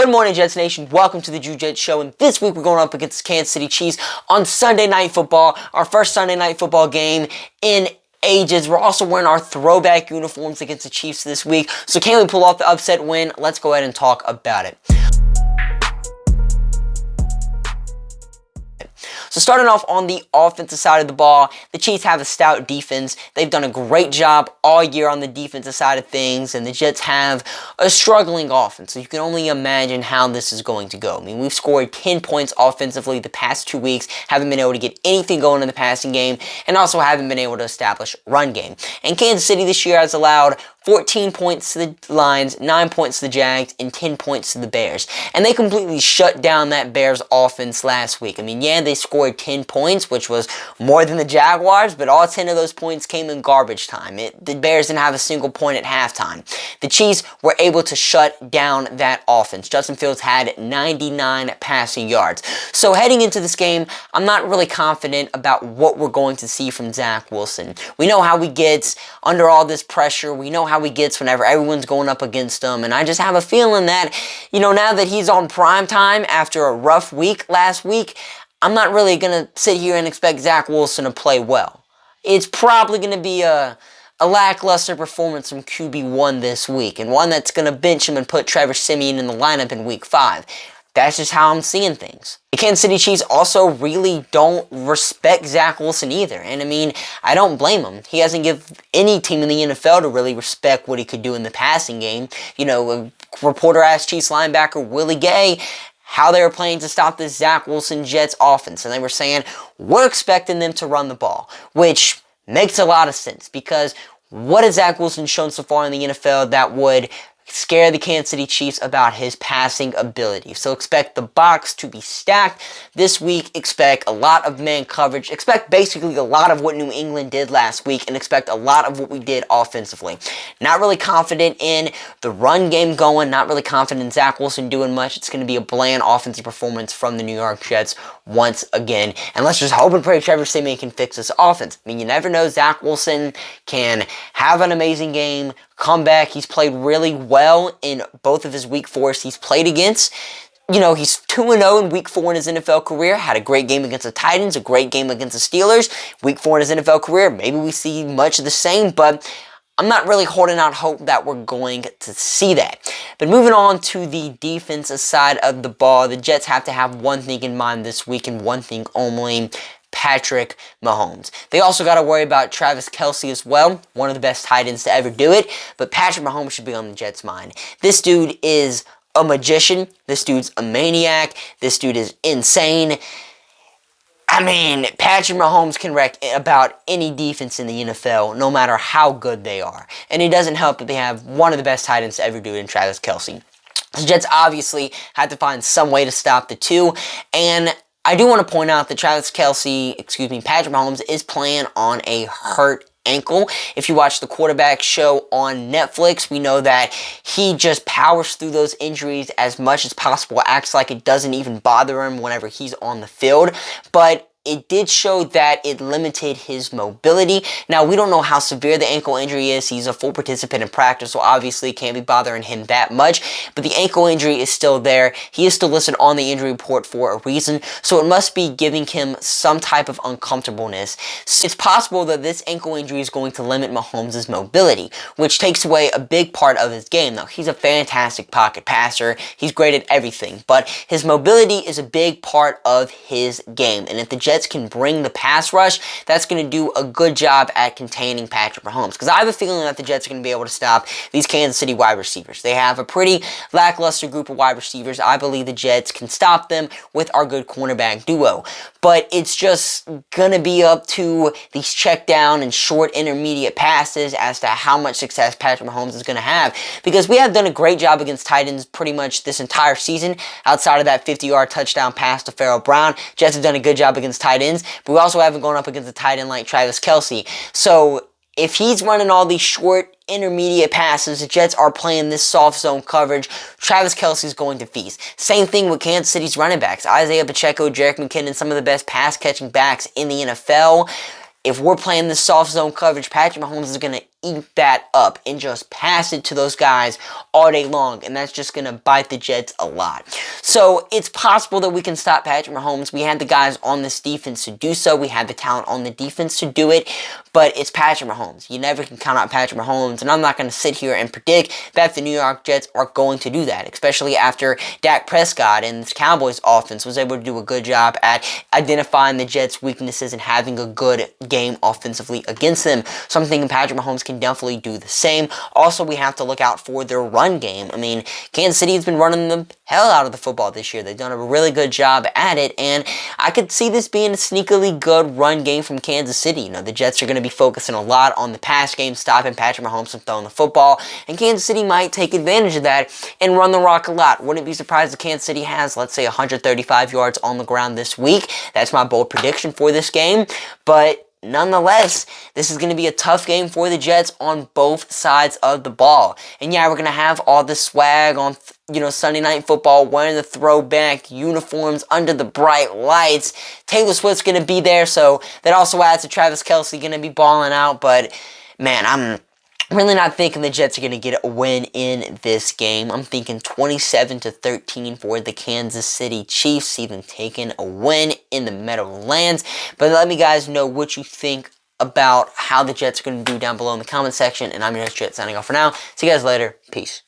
Good morning, Jets Nation. Welcome to the Drew Jets Show. And this week we're going up against the Kansas City Chiefs on Sunday Night Football, our first Sunday Night Football game in ages. We're also wearing our throwback uniforms against the Chiefs this week. So can we pull off the upset win? Let's go ahead and talk about it. So starting off on the offensive side of the ball, the Chiefs have a stout defense. They've done a great job all year on the defensive side of things, and the Jets have a struggling offense. So you can only imagine how this is going to go. I mean, we've scored 10 points offensively the past 2 weeks, haven't been able to get anything going in the passing game, and also haven't been able to establish run game. And Kansas City this year has allowed 14 points to the Lions, 9 points to the Jags, and 10 points to the Bears. And they completely shut down that Bears offense last week. I mean, yeah, they scored 10 points, which was more than the Jaguars, but all 10 of those points came in garbage time. The Bears didn't have a single point at halftime. The Chiefs were able to shut down that offense. Justin Fields had 99 passing yards. So heading into this game, I'm not really confident about what we're going to see from Zach Wilson. We know how he gets under all this pressure. We know how he gets whenever everyone's going up against him. And I just have a feeling that, now that he's on prime time after a rough week last week, I'm not really going to sit here and expect Zach Wilson to play well. It's probably going to be a lackluster performance from QB1 this week, and one that's going to bench him and put Trevor Siemian in the lineup in week 5. That's just how I'm seeing things. The Kansas City Chiefs also really don't respect Zach Wilson either. And I mean, I don't blame him. He hasn't given any team in the NFL to really respect what he could do in the passing game. A reporter asked Chiefs linebacker Willie Gay how they were planning to stop this Zach Wilson Jets offense. And they were saying, we're expecting them to run the ball, which makes a lot of sense, because what has Zach Wilson shown so far in the NFL that would scare the Kansas City Chiefs about his passing ability? So expect the box to be stacked this week. Expect a lot of man coverage. Expect basically a lot of what New England did last week, and expect a lot of what we did offensively. Not really confident in the run game going. Not really confident in Zach Wilson doing much. It's going to be a bland offensive performance from the New York Jets once again. And let's just hope and pray Trevor Siemian can fix this offense. I mean, you never know. Zach Wilson can have an amazing game, come back. He's played really well in both of his week 4s he's played against. He's 2-0 in week 4 in his NFL career. Had a great game against the Titans, a great game against the Steelers. Week 4 in his NFL career, maybe we see much of the same, but I'm not really holding out hope that we're going to see that. But moving on to the defensive side of the ball, the Jets have to have one thing in mind this week, and one thing only: Patrick Mahomes. They also got to worry about Travis Kelce as well, one of the best tight ends to ever do it, but Patrick Mahomes should be on the Jets' mind. This dude is a magician. This dude's a maniac. This dude is insane. I mean, Patrick Mahomes can wreck about any defense in the NFL, no matter how good they are. And it doesn't help that they have one of the best tight ends to ever do it in Travis Kelce. The Jets obviously had to find some way to stop the two, and I do want to point out that Patrick Mahomes is playing on a hurt ankle. If you watch the quarterback show on Netflix, we know that he just powers through those injuries as much as possible, acts like it doesn't even bother him whenever he's on the field. But it did show that it limited his mobility. Now, we don't know how severe the ankle injury is. He's a full participant in practice, so obviously it can't be bothering him that much. But the ankle injury is still there. He is still listed on the injury report for a reason, so it must be giving him some type of uncomfortableness. So it's possible that this ankle injury is going to limit Mahomes' mobility, which takes away a big part of his game. Now, he's a fantastic pocket passer. He's great at everything, but his mobility is a big part of his game. And if the Jets can bring the pass rush, that's going to do a good job at containing Patrick Mahomes. Because I have a feeling that the Jets are going to be able to stop these Kansas City wide receivers. They have a pretty lackluster group of wide receivers. I believe the Jets can stop them with our good cornerback duo. But it's just going to be up to these check down and short intermediate passes as to how much success Patrick Mahomes is going to have. Because we have done a great job against tight ends pretty much this entire season. Outside of that 50-yard touchdown pass to Pharaoh Brown, Jets have done a good job against tight ends, but we also haven't gone up against a tight end like Travis Kelce. So if he's running all these short, intermediate passes, the Jets are playing this soft zone coverage, Travis Kelce is going to feast. Same thing with Kansas City's running backs. Isaiah Pacheco, Jerick McKinnon, some of the best pass-catching backs in the NFL. If we're playing this soft zone coverage, Patrick Mahomes is going to eat that up and just pass it to those guys all day long, and that's just going to bite the Jets a lot. So it's possible that we can stop Patrick Mahomes. We had the guys on this defense to do so. We had the talent on the defense to do it, but it's Patrick Mahomes. You never can count out Patrick Mahomes, and I'm not going to sit here and predict that the New York Jets are going to do that, especially after Dak Prescott and this Cowboys offense was able to do a good job at identifying the Jets' weaknesses and having a good game offensively against them. So I'm thinking Patrick Mahomes can definitely do the same. Also, we have to look out for their run game. I mean, Kansas City has been running the hell out of the football this year. They've done a really good job at it, and I could see this being a sneakily good run game from Kansas City. You know, the Jets are going to be focusing a lot on the pass game, stopping Patrick Mahomes from throwing the football, and Kansas City might take advantage of that and run the rock a lot. Wouldn't be surprised if Kansas City has, let's say, 135 yards on the ground this week. That's my bold prediction for this game, but nonetheless, this is going to be a tough game for the Jets on both sides of the ball. And yeah, we're going to have all the swag on, Sunday Night Football, wearing the throwback uniforms under the bright lights. Taylor Swift's going to be there, so that also adds to Travis Kelce going to be balling out. But, man, I'm really not thinking the Jets are going to get a win in this game. I'm thinking 27-13 for the Kansas City Chiefs, see them taking a win in the Meadowlands. But let me guys know what you think about how the Jets are going to do down below in the comment section. And I'm your host, Jet, signing off for now. See you guys later. Peace.